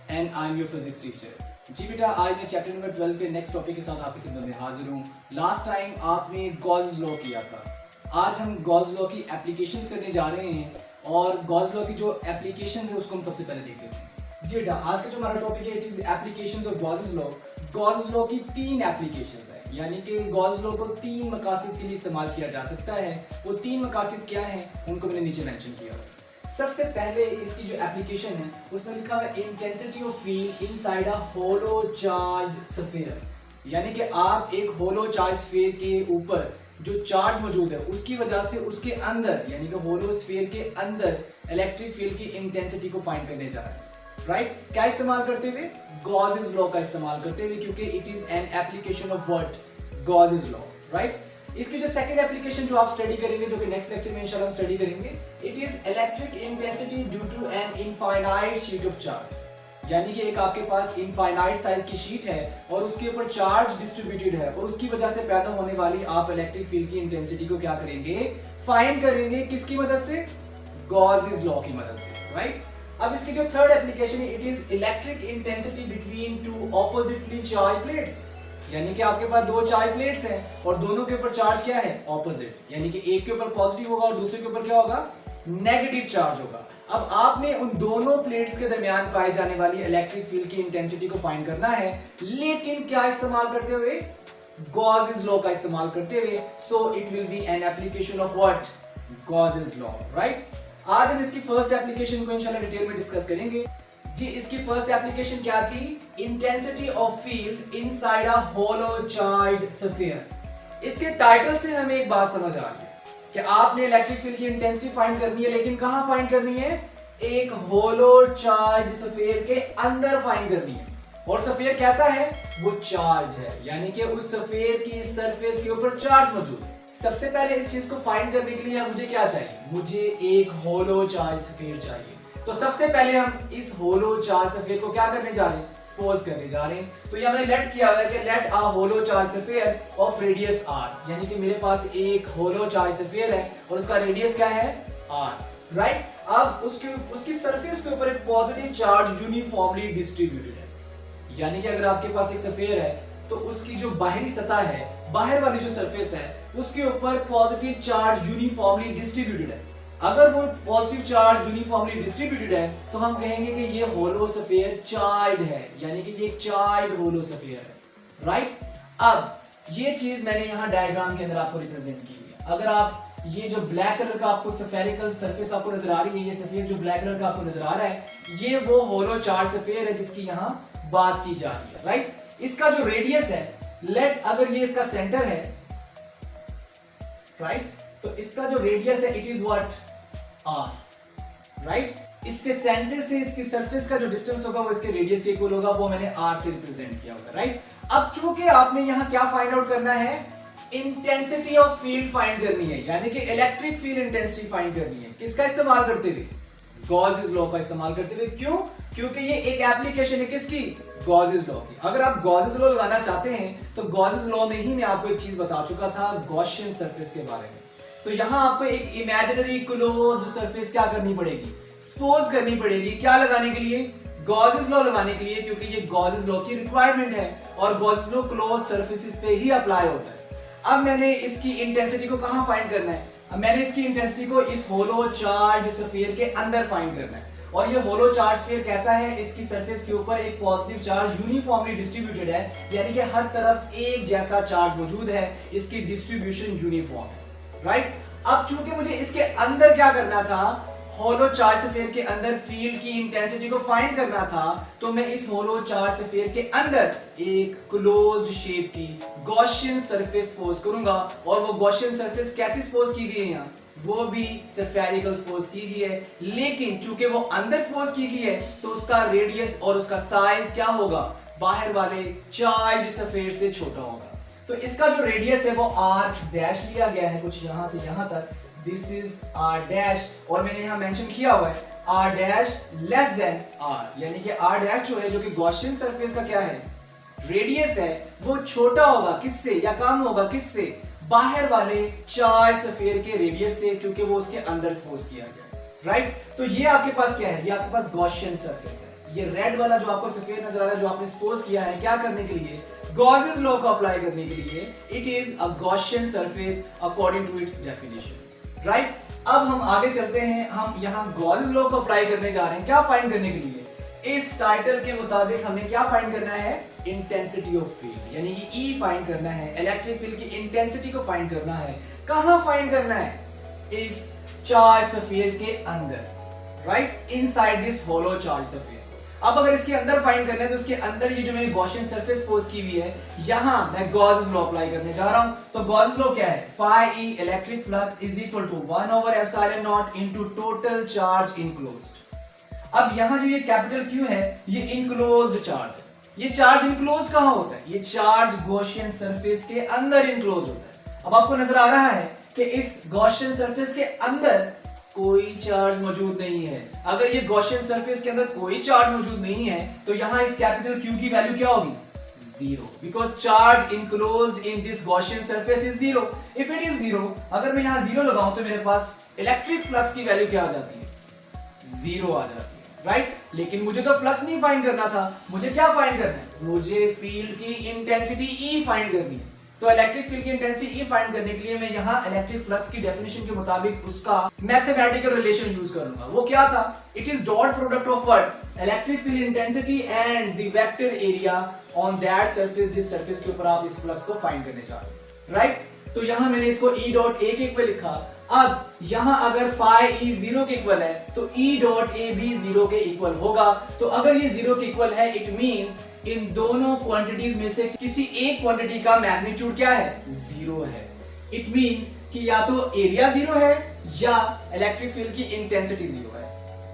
and I'm your physics teacher. जी बेटा, आज मैं चैप्टर नंबर 12 के नेक्स्ट टॉपिक के साथ आपकी खिदमत में हाजिर हूँ। लास्ट टाइम आपने गॉस लॉ किया था, आज हम गॉस लॉ की एप्लीकेशंस करने जा रहे हैं और गॉस लॉ की जो एप्लीकेशंस है उसको हम सबसे पहले देख लेते हैं। जी बेटा, आज का जो हमारा टॉपिक है it is applications of Gauss law. Gauss law की 3 एप्लीकेशंस है, यानी कि गॉस लॉ को 3 मकासद के लिए इस्तेमाल किया जा सकता है। वो 3 मकासद क्या हैं उनको मैंने नीचे मेंशन किया है। सबसे पहले इसकी जो एप्लीकेशन है उसमें लिखा हुआ है intensity of field inside a hollow charge sphere, यानी कि आप एक होलो चार्ज स्फीयर के ऊपर जो चार्ज मौजूद है उसकी वजह से उसके अंदर यानी कि होलो स्फीयर के अंदर इलेक्ट्रिक फील्ड की इंटेंसिटी को फाइंड करने जा रहे हैं। राइट, क्या इस्तेमाल करते हुए? गॉसेस लॉ का इस्तेमाल करते हुए, क्योंकि it is an application of what? Gauss's law. Right, इसकी जो सेकंड एप्लीकेशन जो आप स्टडी करेंगे, जो कि नेक्स्ट लेक्चर में इंशाल्लाह हम स्टडी करेंगे, it is electric intensity due to an infinite sheet of charge, यानी कि एक आपके पास इनफाइनाइट साइज की शीट है और उसके ऊपर चार्ज डिस्ट्रीब्यूटेड है और उसकी वजह से पैदा होने वाली आप इलेक्ट्रिक फील्ड की इंटेंसिटी को क्या करेंगे? फाइंड करेंगे। किसकी मदद से? गॉसेस लॉ की मदद से। राइट, अब इसकी जो थर्ड एप्लीकेशन है it is electric intensity between two oppositely charge plates, यानी कि आपके पास 2 चार्ज प्लेट्स हैं और दोनों के ऊपर चार्ज क्या है? ऑपोजिट, यानी कि एक के ऊपर पॉजिटिव होगा और दूसरे के ऊपर क्या होगा? नेगेटिव चार्ज होगा। अब आपने उन दोनों प्लेट्स के दरमियान पाई जाने वाली इलेक्ट्रिक फील्ड की इंटेंसिटी को फाइंड करना है, लेकिन क्या इस्तेमाल करते हुए? गॉसेस लॉ का इस्तेमाल करते हुए। So it will be an application of what? Gauss's law. Right, आज हम इसकी फर्स्ट एप्लीकेशन को इंशाल्लाह डिटेल में डिस्कस करेंगे। जी, इसकी फर्स्ट एप्लीकेशन क्या थी? Intensity of field inside a hollow charge sphere. इसके टाइटल से हमें एक बात समझ आ गई कि आपने इलेक्ट्रिक फील्ड की इंटेंसिटी फाइंड करनी है, लेकिन कहां फाइंड करनी है? एक होलो चार्ज स्फीयर के अंदर फाइंड करनी है। और स्फीयर कैसा है? वो चार्ज है, यानी कि उस स्फीयर की सरफेस के ऊपर चार्ज मौजूद है। सबसे पहले इस चीज को फाइंड करने के लिए मुझे क्या चाहिए? मुझे एक होलो चार्ज स्फीयर चाहिए। तो सबसे पहले हम इस होलो चार्ज स्फीयर को क्या करने जा रहे हैं? सपोज करने जा रहे हैं। तो ये हमने लेट किया हुआ है कि let a hollow charge sphere of radius r, यानी कि मेरे पास एक होलो चार्ज स्फीयर है और उसका रेडियस क्या है? r। राइट, अब उसकी सरफेस के ऊपर एक पॉजिटिव चार्ज यूनिफॉर्मली डिस्ट्रीब्यूटेड है, यानी कि अगर आपके पास एक स्फीयर है तो उसकी जो बाहरी सतह है, बाहर वाली जो सरफेस है, उसके ऊपर पॉजिटिव चार्ज यूनिफॉर्मली डिस्ट्रीब्यूटेड है। अगर वो पॉजिटिव चार्ज यूनिफॉर्मली डिस्ट्रीब्यूटेड है तो हम कहेंगे कि ये होलो स्फीयर चार्ज है, यानी कि ये चार्ज होलो स्फीयर है। राइट, अब ये चीज मैंने यहाँ डायग्राम के अंदर आपको रिप्रेजेंट की है। अगर आप ये जो ब्लैक कलर का आपको स्फेरिकल सरफेस आपको नजर आ रही है, ये स्फीयर जो ब्लैक कलर का आपको नजर आ रहा है, ये वो होलो चार्ज स्फीयर है जिसकी यहाँ बात की जा रही है। राइट, इसका जो रेडियस है, लेट अगर ये इसका सेंटर है, राइट, तो इसका जो रेडियस है it is what? r। Right, इसके सेंटर से इसकी सरफेस का जो डिस्टेंस होगा वो इसके रेडियस के इक्वल होगा, वो मैंने r से रिप्रेजेंट किया होगा। राइट, अब चूंकि आपने यहां क्या फाइंड आउट करना है? इंटेंसिटी ऑफ फील्ड फाइंड करनी है, यानी कि इलेक्ट्रिक फील्ड इंटेंसिटी फाइंड करनी है। किसका इस्तेमाल करते हुए? गॉसेस लॉ का इस्तेमाल करते हुए। क्यों? क्योंकि ये एक एप्लीकेशन है किसकी? गॉसेस लॉ की। अगर आप गॉसेस लॉ लगाना चाहते हैं तो गॉसेस लॉ में ही मैं आपको एक चीज बता चुका था गॉसियन सरफेस के बारे में। तो यहां आपको एक इमेजिनरी क्लोज्ड सरफेस क्या करनी पड़ेगी? सपोज करनी पड़ेगी। क्या लगाने के लिए? गॉसेस लॉ लगाने के लिए, क्योंकि ये गॉसेस लॉ की रिक्वायरमेंट है और गॉसेस लॉ क्लोज्ड सरफेसेस पे ही अप्लाई होता है। अब मैंने इसकी इंटेंसिटी को कहां फाइंड करना है? अब मैंने इसकी इंटेंसिटी को इस होलो चार्ज स्फीयर के अंदर फाइंड करना है। और ये होलो चार्ज स्फीयर कैसा है? इसकी सरफेस के ऊपर एक पॉजिटिव चार्ज यूनिफॉर्मली डिस्ट्रीब्यूटेड है, यानी कि हर तरफ एक जैसा चार्ज मौजूद है, इसकी डिस्ट्रीब्यूशन यूनिफॉर्म है। राइट, अब चूंकि मुझे इसके अंदर क्या करना था? होलो चार्ज स्फीयर के अंदर फील्ड की इंटेंसिटी को फाइंड करना था, तो मैं इस होलो चार्ज स्फीयर के अंदर एक क्लोज्ड शेप की गॉसियन सरफेस सपोज करूंगा। और वो गॉसियन सरफेस कैसी सपोज की गई है यहाँ? वो भी स्फेरिकल सपोज की गई है, लेकिन चूंकि वो अंदर सपोज की गई है तो उसका रेडियस और उसका साइज क्या होगा? बाहर वाले चार्ज स्फीयर से छोटा होगा। तो इसका जो रेडियस है वो r डैश लिया गया है, कुछ यहां से यहां तक, दिस इज r डैश, और मैंने यहां मेंशन किया हुआ है r dash less than r, यानी कि r डैश जो है, जो कि गॉसियन सरफेस का क्या है? रेडियस है, वो छोटा होगा किससे या कम होगा किससे? बाहर वाले चार्ज स्फीयर के रेडियस से, क्योंकि वो उसके अंदर सपोज किया गया है। राइट, तो ये आपके पास क्या है? ये आपके पास गॉसियन सरफेस है, ये रेड वाला जो आपको सफेद नजर आ रहा है, जो आपने सपोज किया है क्या करने के लिए, गॉसेस लॉ को अप्लाई करने के लिए, it is a Gaussian surface according to its definition, right. अब हम आगे चलते हैं, हम यहाँ गॉसेस लॉ को अप्लाई करने जा रहे हैं, क्या फाइंड करने के लिए, इस टाइटल के मुताबिक हमें क्या फाइंड करना है, इंटेंसिटी ऑफ फील्ड, यानी कि ई फाइंड करना है, इलेक्ट्रिक फील्ड की इंटेंसिटी को फाइंड करना है। कहां फाइंड करना है, इस चार्ज स्फीयर के अंदर, right, inside this hollow charge sphere. अब अगर इसके अंदर फाइंड करना है तो इसके अंदर ये जो मैंने गॉसियन सरफेस पोज की हुई है, यहां मैं गॉसेस लॉ अप्लाई करने जा रहा हूं। तो गॉसेस लॉ क्या है, phi E electric flux is equal to 1/एप्सिलॉन not into total charge enclosed. अब यहां जो ये कैपिटल Q है, ये इनक्लोज्ड चार्ज है। ये चार्ज इनक्लोज्ड कहां होता है, ये चार्ज गॉसियन सरफेस के अंदर इनक्लोज होता है। अब आपको नजर आ रहा है कि इस गॉसियन सरफेस के अंदर कोई चार्ज मौजूद नहीं है। अगर ये गॉसियन सरफेस के अंदर कोई चार्ज मौजूद नहीं है तो यहां इस कैपिटल Q की वैल्यू क्या होगी, zero, because charge enclosed in this Gaussian surface is zero. If it is zero, अगर मैं यहां जीरो लगाऊं तो मेरे पास इलेक्ट्रिक फ्लक्स की वैल्यू क्या आ जाती है, जीरो आ जाती है, राइट। लेकिन मुझे तो फ्लक्स नहीं फाइंड करना था, मुझे क्या फाइंड करना है, मुझे फील्ड की इंटेंसिटी E फाइंड करनी है। तो इलेक्ट्रिक फील्ड की इंटेंसिटी E फाइंड करने के लिए मैं यहाँ इलेक्ट्रिक फ्लक्स की डेफिनेशन के मुताबिक उसका मैथमेटिकल रिलेशन यूज करूंगा। वो क्या था, it is dot product of what, electric field intensity and the vector area on that surface, जिस सरफेस के ऊपर आप इस फ्लक्स को फाइंड करने जा रहे हैं, राइट। तो यहाँ मैंने इसको E डॉट A के इक्वल लिखा। अब यहाँ अगर फाई E जीरो के इक्वल है तो E डॉट A भी जीरो के इक्वल होगा। तो अगर ये जीरो के इक्वल है, इट मींस इन दोनों क्वांटिटीज में से किसी एक क्वांटिटी का मैग्नीट्यूड क्या है, जीरो है। इट मींस कि या तो एरिया जीरो है या इलेक्ट्रिक फील्ड की इंटेंसिटी जीरो है,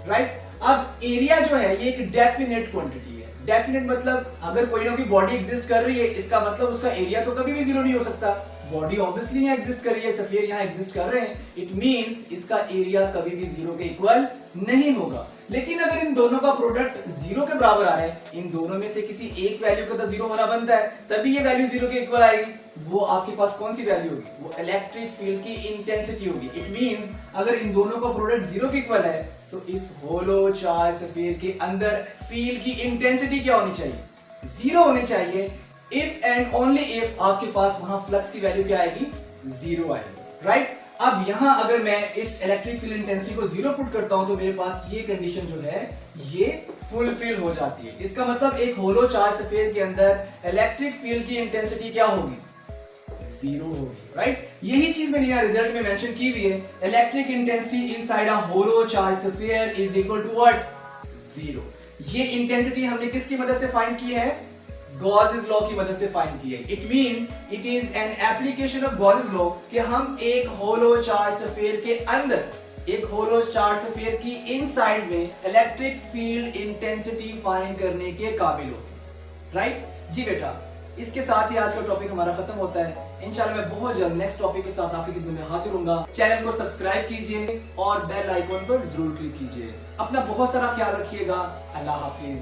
राइट। अब एरिया जो है ये एक डेफिनेट क्वांटिटी है। डेफिनेट मतलब अगर कोई ना कोई बॉडी एग्जिस्ट कर रही है, इसका मतलब उसका एरिया तो कभी भी जीरो नहीं हो सकता। बॉडी ऑब्वियसली यहाँ एग्जिस्ट कर रही है, स्फीयर यहाँ एग्जिस्ट कर रहे हैं, इट मींस इसका एरिया कभी भी जीरो के इक्वल नहीं होगा। लेकिन अगर इन दोनों का प्रोडक्ट जीरो के बराबर आ रहा है, इन दोनों में से किसी एक वैल्यू का तो जीरो होना बनता है, तभी ये वैल्यू जीरो के इक्वल आएगी। वो आपके पास कौन सी वैल्यू होगी, वो इलेक्ट्रिक फील्ड की इंटेंसिटी होगी। इट मींस अगर इन दोनों का प्रोडक्ट जीरो के इक्वल है तो इस होलो चार्ज स्फीयर के अंदर फील्ड की इंटेंसिटी क्या होनी चाहिए, जीरो होनी चाहिए। इफ एंड ओनली इफ आपके पास वहां फ्लक्स की वैल्यू क्या आएगी, जीरो आएगी, राइट। अब यहां अगर मैं इस इलेक्ट्रिक फील्ड इंटेंसिटी को जीरो पुट करता हूं तो मेरे पास ये कंडीशन जो है ये फुलफिल हो जाती है। इसका मतलब एक होलो चार्ज स्फीयर के अंदर इलेक्ट्रिक फील्ड की इंटेंसिटी क्या होगी, जीरो होगी, राइट। यही चीज मैंने यहाँ रिजल्ट में मेंशन की हुई है, electric intensity inside a hollow charge sphere is equal to what, zero. ये इंटेंसिटी हमने किसकी मदद से फाइंड की है, गॉसेस लॉ की मदद से फाइंड की है। It means it is an application of Gauss's law कि हम एक होलो चार्ज स्फीयर के अंदर, एक होलो चार्ज स्फीयर की इनसाइड में इलेक्ट्रिक फील्ड इंटेंसिटी फाइंड करने के काबिल हो, राइट। जी बेटा, इसके साथ ही आज का टॉपिक हमारा खत्म होता है। इंशाल्लाह मैं बहुत जल्द नेक्स्ट टॉपिक के साथ आपकी खिदमत में हाजिर होऊंगा। चैनल को सब्सक्राइब कीजिए और बेल आइकॉन पर जरूर क्लिक कीजिए। अपना बहुत सारा ख्याल रखिएगा। अल्लाह हाफिज।